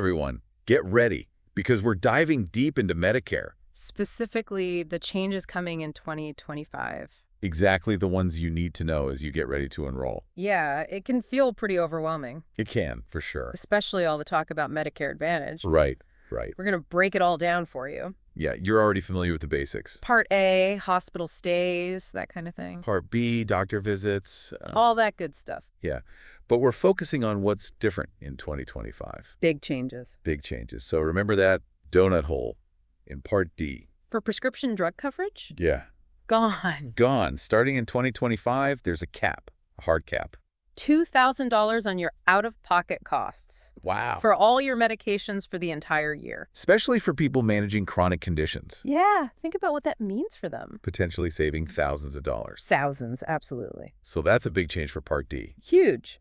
everyone, get ready because we're diving deep into Medicare. Specifically, the changes coming in 2025. Exactly the ones you need to know as you get ready to enroll. Yeah, it can feel pretty overwhelming, It can, for sure. especially all the talk about Medicare Advantage. Right, right. We're going to break it all down for you. Yeah, you're already familiar with the basics. Part A, hospital stays, that kind of thing. Part B, doctor visits. All that good stuff. Yeah, but we're focusing on what's different in 2025. Big changes. Big changes. So remember that donut hole in Part D. For prescription drug coverage? Yeah. Gone. Gone. Starting in 2025, there's a cap, a hard cap. $2,000 on your out-of-pocket costs Wow. for all your medications for the entire year. Especially for people managing chronic conditions, Yeah, think about what that means for them. potentially saving thousands of dollars. Thousands, absolutely. So that's a big change for Part D. Huge.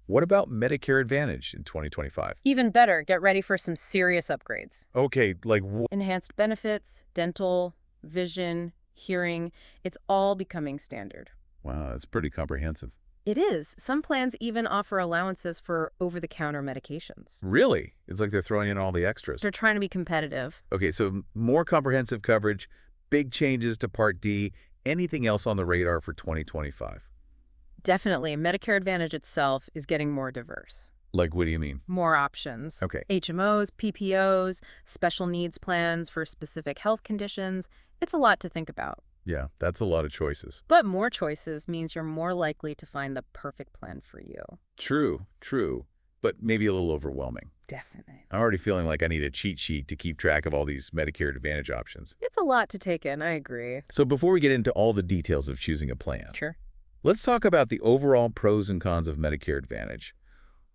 What about Medicare Advantage in 2025? Even better, get ready for some serious upgrades. Okay, like Enhanced benefits, dental, vision, hearing, it's all becoming standard. wow, that's pretty comprehensive. It is. Some plans even offer allowances for over-the-counter medications. Really? It's like they're throwing in all the extras. They're trying to be competitive. Okay, so more comprehensive coverage, big changes to Part D. Anything else on the radar for 2025? Definitely, Medicare Advantage itself is getting more diverse. Like, what do you mean? More options. Okay. HMOs, PPOs, special needs plans for specific health conditions. It's a lot to think about. Yeah, that's a lot of choices. But more choices means you're more likely to find the perfect plan for you. True, but maybe a little overwhelming. Definitely. I'm already feeling like I need a cheat sheet to keep track of all these Medicare Advantage options. It's a lot to take in, I agree. So before we get into all the details of choosing a plan, Sure. let's talk about the overall pros and cons of Medicare Advantage.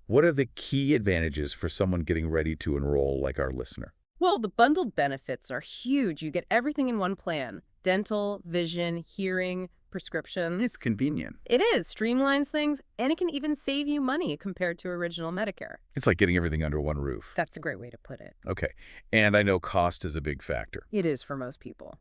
What are the key advantages for someone getting ready to enroll like our listener? Well, the bundled benefits are huge. You get everything in one plan. Dental, vision, hearing, prescriptions. It's convenient. It is. Streamlines things, and it can even save you money compared to original Medicare. It's like getting everything under one roof. That's a great way to put it. Okay, and I know cost is a big factor. It is for most people.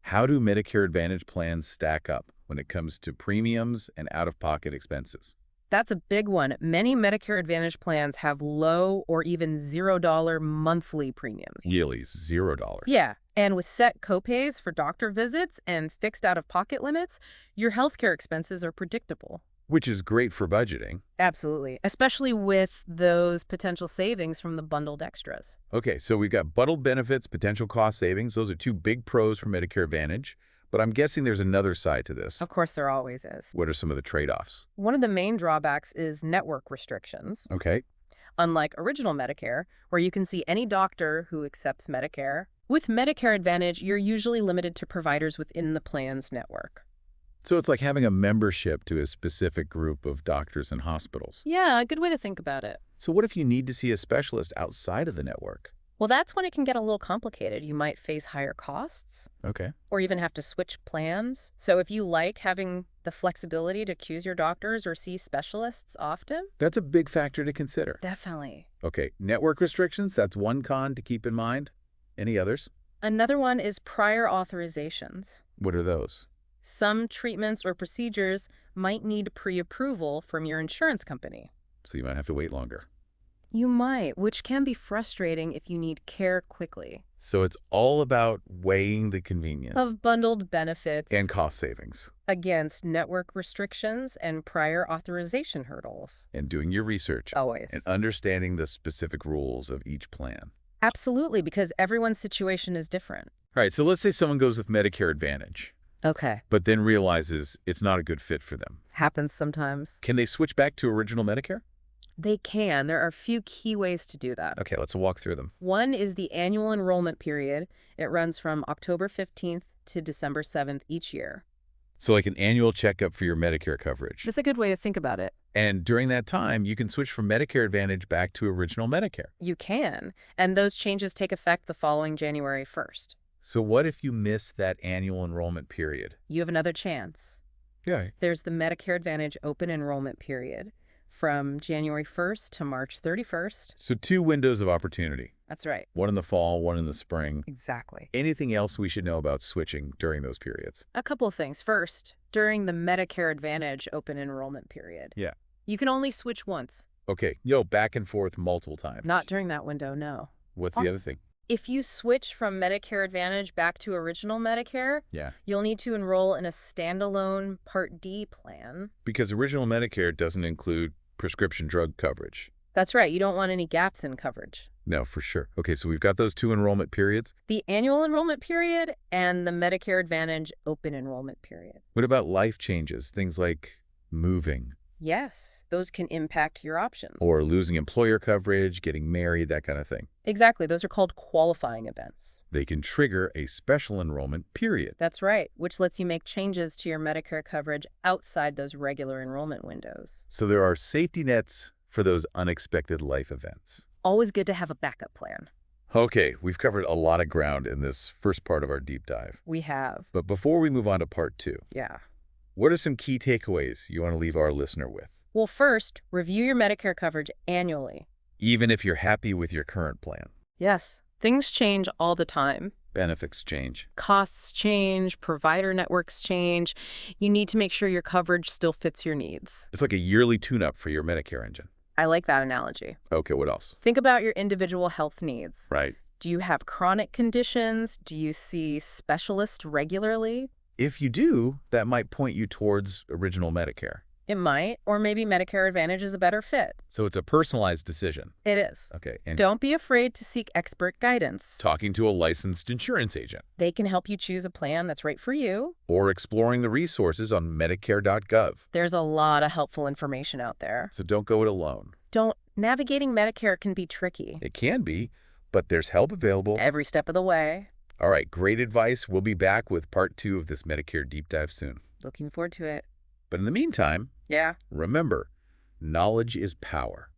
How do Medicare Advantage plans stack up when it comes to premiums and out-of-pocket expenses? That's a big one. Many Medicare Advantage plans have low or even $0 monthly premiums. Really, $0. Yeah, and with set copays for doctor visits and fixed out-of-pocket limits, your healthcare expenses are predictable. Which is great for budgeting. Absolutely, especially with those potential savings from the bundled extras. Okay, so we've got bundled benefits, potential cost savings. Those are two big pros for Medicare Advantage. But I'm guessing there's another side to this. Of course, there always is. What are some of the trade-offs? One of the main drawbacks is network restrictions. Okay. Unlike original Medicare, where you can see any doctor who accepts Medicare, with Medicare Advantage, you're usually limited to providers within the plan's network. So it's like having a membership to a specific group of doctors and hospitals. Yeah, a good way to think about it. So what if you need to see a specialist outside of the network? Well, that's when it can get a little complicated. You might face higher costs Okay. or even have to switch plans. So if you like having the flexibility to choose your doctors or see specialists often, That's a big factor to consider. definitely. Okay, network restrictions, that's one con to keep in mind. Any others? Another one is prior authorizations. What are those? Some treatments or procedures might need pre-approval from your insurance company. So you might have to wait longer. You might, which can be frustrating if you need care quickly. So it's all about weighing the convenience Of bundled benefits and cost savings against network restrictions and prior authorization hurdles. and doing your research Always. and understanding the specific rules of each plan. Absolutely, because everyone's situation is different. All right, so let's say someone goes with Medicare Advantage, Okay. but then realizes it's not a good fit for them. Happens sometimes. Can they switch back to original Medicare? They can. There are a few key ways to do that. Okay, let's walk through them. One is the annual enrollment period. It runs from October 15th to December 7th each year. So like an annual checkup for your Medicare coverage. That's a good way to think about it. And during that time, you can switch from Medicare Advantage back to original Medicare. You can, and those changes take effect the following January 1st. So what if you miss that annual enrollment period? You have another chance. Yeah. There's the Medicare Advantage open enrollment period from January 1st to March 31st. So 2 windows of opportunity. That's right. One in the fall, one in the spring. Exactly. Anything else we should know about switching during those periods? A couple of things. First, during the Medicare Advantage open enrollment period, Yeah. you can only switch once. Okay, back and forth multiple Not times. during that window, no. What's Or the other thing? if you switch from Medicare Advantage back to original Medicare, Yeah. you'll need to enroll in a standalone Part D plan. Because original Medicare doesn't include prescription drug coverage. That's right, you don't want any gaps in coverage. No, for sure. Okay, so we've got those two enrollment periods. The annual enrollment period and the Medicare Advantage open enrollment period. What about life changes? Things like moving Yes, those can impact your options. or losing employer coverage, getting married, that kind of thing. Exactly, those are called qualifying events. They can trigger a special enrollment period. That's right, which lets you make changes to your Medicare coverage outside those regular enrollment windows. So there are safety nets for those unexpected life events. Always good to have a backup plan. Okay, we've covered a lot of ground in this first part of our deep dive. We have. But before we move on to part 2, Yeah. what are some key takeaways you want to leave our listener with? Well, first, review your Medicare coverage annually. Even if you're happy with your current plan, Yes, things change all the time. benefits change. Costs change, provider networks change. You need to make sure your coverage still fits your needs. It's like a yearly tune-up for your Medicare engine. I like that analogy. Okay, what else? Think about your individual health needs. Right. Do you have chronic conditions? Do you see specialists regularly? If you do, that might point you towards original Medicare. It might, or maybe Medicare Advantage is a better fit. So it's a personalized decision. It is. Okay, and Don't be afraid to seek expert guidance. talking to a licensed insurance agent They can help you choose a plan that's right for you. or exploring the resources on Medicare.gov. There's a lot of helpful information out there. So don't go it alone. Navigating Medicare can be tricky. It can be, but there's help available. Every step of the way. All right, great advice. We'll be back with part 2 of this Medicare deep dive soon. Looking forward to it. But in the meantime, Yeah. remember, knowledge is power.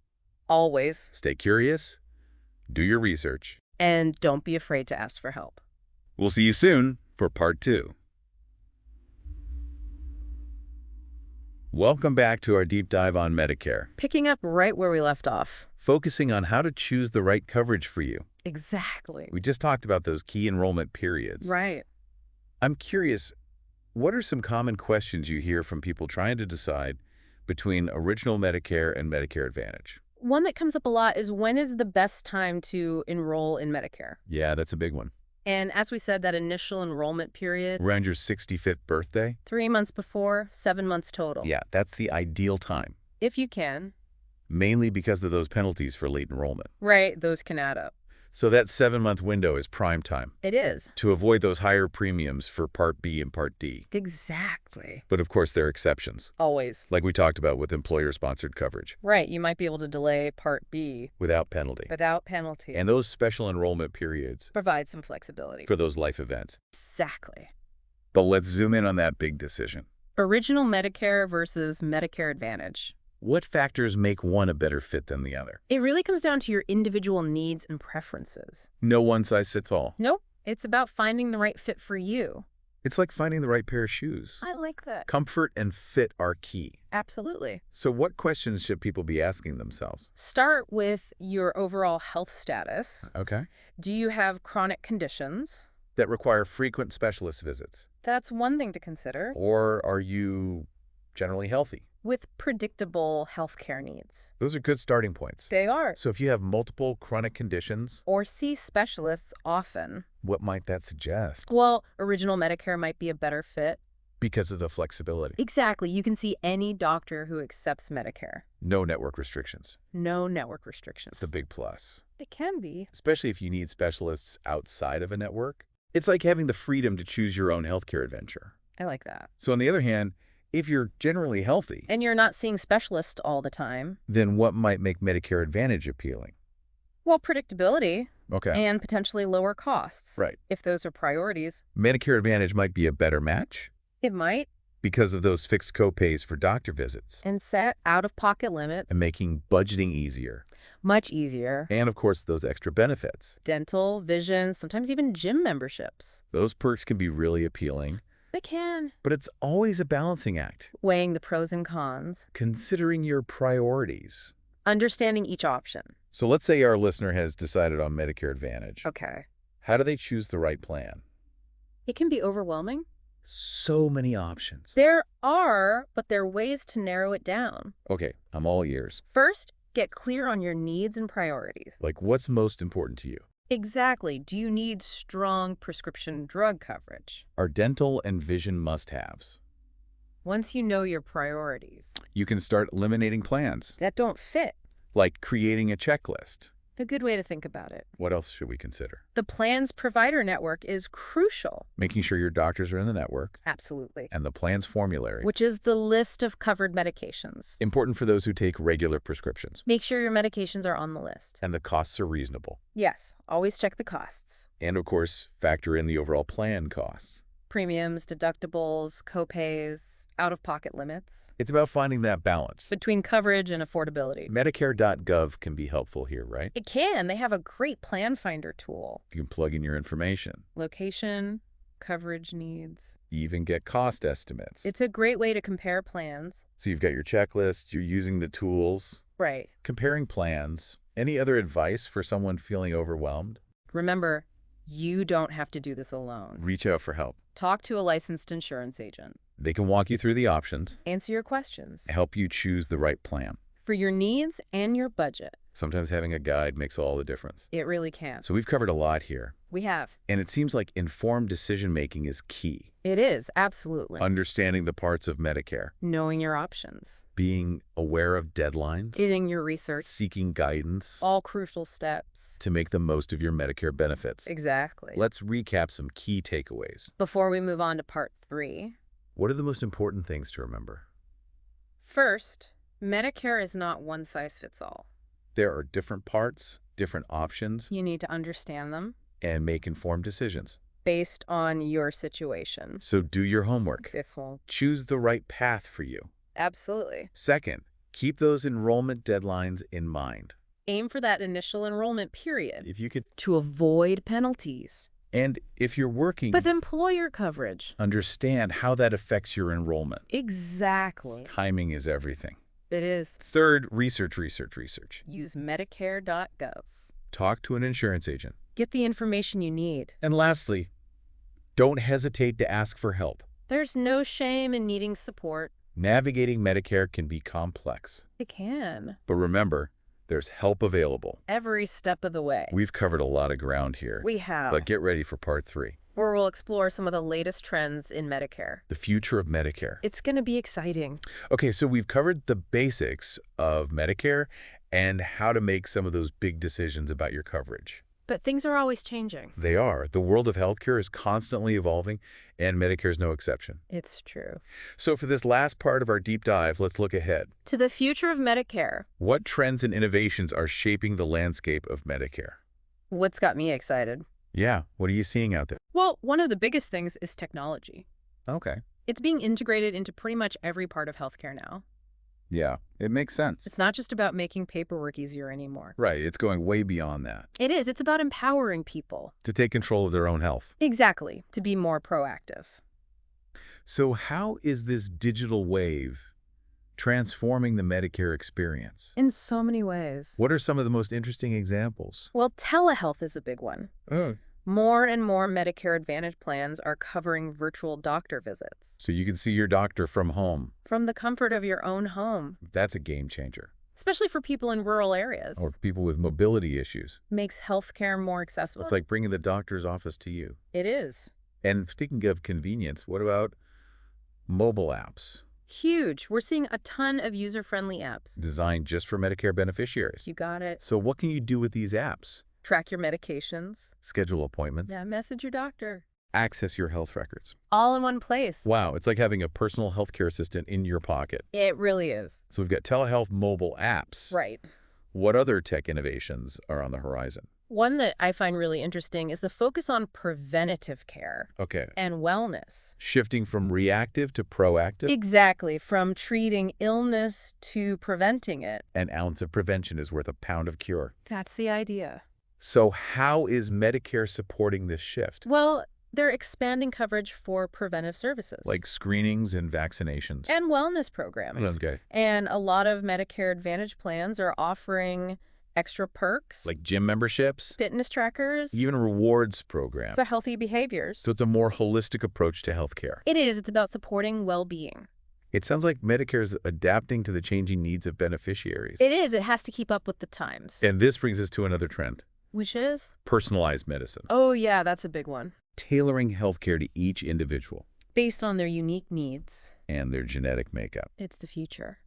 Always. Stay curious, do your research. And don't be afraid to ask for help. We'll see you soon for part 2. Welcome back to our deep dive on Medicare, Picking up right where we left off. focusing on how to choose the right coverage for you. Exactly. We just talked about those key enrollment periods. Right. I'm curious, what are some common questions you hear from people trying to decide between original Medicare and Medicare Advantage? One that comes up a lot is, when is the best time to enroll in Medicare? Yeah, that's a big one. And as we said, that initial enrollment period, Around your 65th birthday? 3 months before, 7 months total. Yeah, that's the ideal time, If you can. mainly because of those penalties for late enrollment. Right, those can add up. So that 7-month window is prime time It is. to avoid those higher premiums for Part B and Part D. Exactly. But of course, there are exceptions, Always. like we talked about with employer-sponsored coverage, Right, you might be able to delay Part B without penalty. without penalty. And those special enrollment periods provide some flexibility. for those life events. Exactly. But let's zoom in on that big decision. Original Medicare versus Medicare Advantage. What factors make one a better fit than the other? It really comes down to your individual needs and preferences. No one size fits all. Nope, it's about finding the right fit for you. It's like finding the right pair of shoes. I like that. Comfort and fit are key. Absolutely. So what questions should people be asking themselves? Start with your overall health status. Okay. Do you have chronic conditions? That require frequent specialist visits. That's one thing to consider. Or are you generally healthy? With predictable healthcare needs. Those are good starting points. They are. So if you have multiple chronic conditions, Or see specialists often. what might that suggest? Well, original Medicare might be a better fit. Because of the flexibility. Exactly. You can see any doctor who accepts Medicare. No network restrictions. No network restrictions. It's a big plus. It can be. Especially if you need specialists outside of a network. It's like having the freedom to choose your own healthcare adventure. I like that. So on the other hand, if you're generally healthy, And you're not seeing specialists all the time. then what might make Medicare Advantage appealing? Well, predictability Okay. and potentially lower costs. Right. If those are priorities. Medicare Advantage might be a better match It might. because of those fixed copays for doctor visits And set out-of-pocket limits. and making budgeting easier. Much easier. And of course, those extra benefits. Dental, vision, sometimes even gym memberships. Those perks can be really appealing, They can. but it's always a balancing act, Weighing the pros and cons. considering your priorities. Understanding each option. So let's say our listener has decided on Medicare Advantage. Okay. How do they choose the right plan? It can be overwhelming. So many options. There are, but there are ways to narrow it down. Okay, I'm all ears. First, Get clear on your needs and priorities. Like, what's most important to you? Exactly. Do you need strong prescription drug coverage? Are dental and vision must-haves? Once you know your priorities You can start eliminating plans, that don't fit, like creating a checklist. a good way to think about it. What else should we consider? The plan's provider network is crucial. Making sure your doctors are in the network Absolutely. and the plan's formulary. Which is the list of covered medications. Important for those who take regular prescriptions. Make sure your medications are on the list. And the costs are reasonable. Yes, always check the costs. And of course, factor in the overall plan costs. Premiums, deductibles, copays, out-of-pocket limits. It's about finding that balance. Between coverage and affordability. Medicare.gov can be helpful here, right? It can. They have a great plan finder tool. You can plug in your information. Location, coverage needs. Even get cost estimates. It's a great way to compare plans. So you've got your checklist, you're using the tools, Right. comparing plans. Any other advice for someone feeling overwhelmed? Remember, you don't have to do this alone. Reach out for help. Talk to a licensed insurance agent. They can walk you through the options, Answer your questions. help you choose the right plan. For your needs and your budget. Sometimes having a guide makes all the difference. It really can. So we've covered a lot here. We have. And it seems like informed decision-making is key. It is, absolutely. Understanding the parts of Medicare, Knowing your options. being aware of deadlines, Doing your research. seeking guidance All crucial steps. to make the most of your Medicare benefits. Exactly. Let's recap some key takeaways. Before we move on to part 3. What are the most important things to remember? First, Medicare is not one size fits all. There are different parts, different options, You need to understand them and make informed decisions. based on your situation. So do your homework. Pitfall. Choose the right path for you. Absolutely. Second, keep those enrollment deadlines in mind. Aim for that initial enrollment period If you could, to avoid penalties. and if you're working, With employer coverage. understand how that affects your enrollment. Exactly. Timing is everything. It is. Third, research. Use Medicare.gov. Talk to an insurance agent. Get the information you need. And lastly, don't hesitate to ask for help. There's no shame in needing support. Navigating Medicare can be complex. It can. But remember, there's help available. Every step of the way. We've covered a lot of ground here. We have. But get ready for part 3. Where we'll explore some of the latest trends in Medicare. The future of Medicare. It's going to be exciting. Okay, so we've covered the basics of Medicare and how to make some of those big decisions about your coverage. But things are always changing. They are. The world of healthcare is constantly evolving, and Medicare is no exception. It's true. So for this last part of our deep dive, let's look ahead. To the future of Medicare. What trends and innovations are shaping the landscape of Medicare? What's got me excited? Yeah, what are you seeing out there? Well, one of the biggest things is technology. Okay. It's being integrated into pretty much every part of healthcare now. Yeah, it makes sense. It's not just about making paperwork easier anymore. Right, it's going way beyond that. It is. It's about empowering people. To take control of their own health. Exactly. To be more proactive. So how is this digital wave transforming the Medicare experience? In so many ways. What are some of the most interesting examples? Well, telehealth is a big one. Oh. More and more Medicare Advantage plans are covering virtual doctor visits. So you can see your doctor from home. From the comfort of your own home. That's a game changer. Especially for people in rural areas. Or people with mobility issues. Makes healthcare more accessible. It's like bringing the doctor's office to you. It is. And speaking of convenience, what about mobile apps? Huge. We're seeing a ton of user-friendly apps. Designed just for Medicare beneficiaries. You got it. So what can you do with these apps? Track your medications. Schedule appointments. Yeah, message your doctor. Access your health records. All in one place. Wow, it's like having a personal healthcare assistant in your pocket. It really is. So we've got telehealth mobile apps. Right. What other tech innovations are on the horizon? One that I find really interesting is the focus on preventative care Okay. and wellness. Shifting from reactive to proactive. Exactly. From treating illness to preventing it. An ounce of prevention is worth a pound of cure. That's the idea. So how is Medicare supporting this shift? Well, they're expanding coverage for preventive services. Like screenings and vaccinations. And wellness programs. Okay. And a lot of Medicare Advantage plans are offering extra perks. Like gym memberships. Fitness trackers. Even rewards programs. So healthy behaviors. So it's a more holistic approach to healthcare. It is. It's about supporting well-being. It sounds like Medicare is adapting to the changing needs of beneficiaries. It is. It has to keep up with the times. And this brings us to another trend: Which is? personalized medicine. Oh, yeah, that's a big one. Tailoring healthcare to each individual Based on their unique needs. and their genetic makeup. It's the future.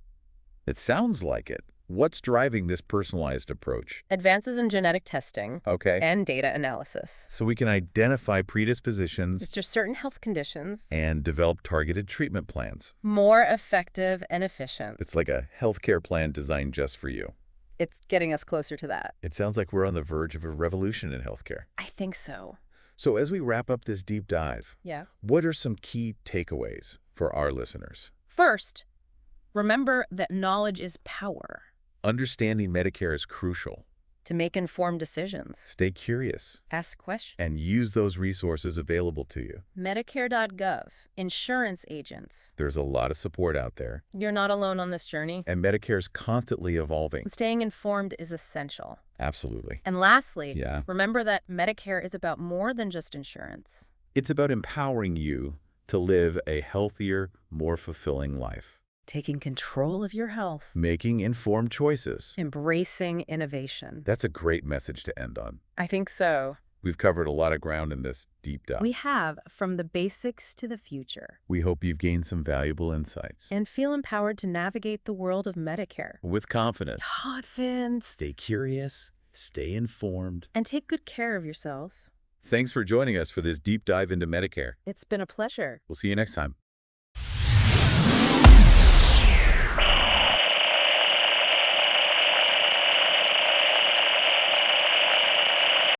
It sounds like it. What's driving this personalized approach? Advances in genetic testing Okay. and data analysis. So we can identify predispositions It's just certain health conditions. and develop targeted treatment plans. More effective and efficient. It's like a healthcare plan designed just for you. It's getting us closer to that. It sounds like we're on the verge of a revolution in healthcare. I think so. So as we wrap up this deep dive, Yeah. what are some key takeaways for our listeners? First, remember that knowledge is power. Understanding Medicare is crucial. To make informed decisions. Stay curious Ask questions. and use those resources available to you. Medicare.gov. Insurance agents. There's a lot of support out there, You're not alone on this journey. and Medicare is constantly evolving. Staying informed is essential. Absolutely. And lastly, Yeah. remember that Medicare is about more than just insurance. It's about empowering you to live a healthier, more fulfilling life. Taking control of your health. Making informed choices. Embracing innovation. That's a great message to end on. I think so. We've covered a lot of ground in this deep dive. We have, from the basics to the future. We hope you've gained some valuable insights. And feel empowered to navigate the world of Medicare. With confidence, Confidence. stay curious, stay informed. And take good care of yourselves. Thanks for joining us for this deep dive into Medicare. It's been a pleasure. We'll see you next time.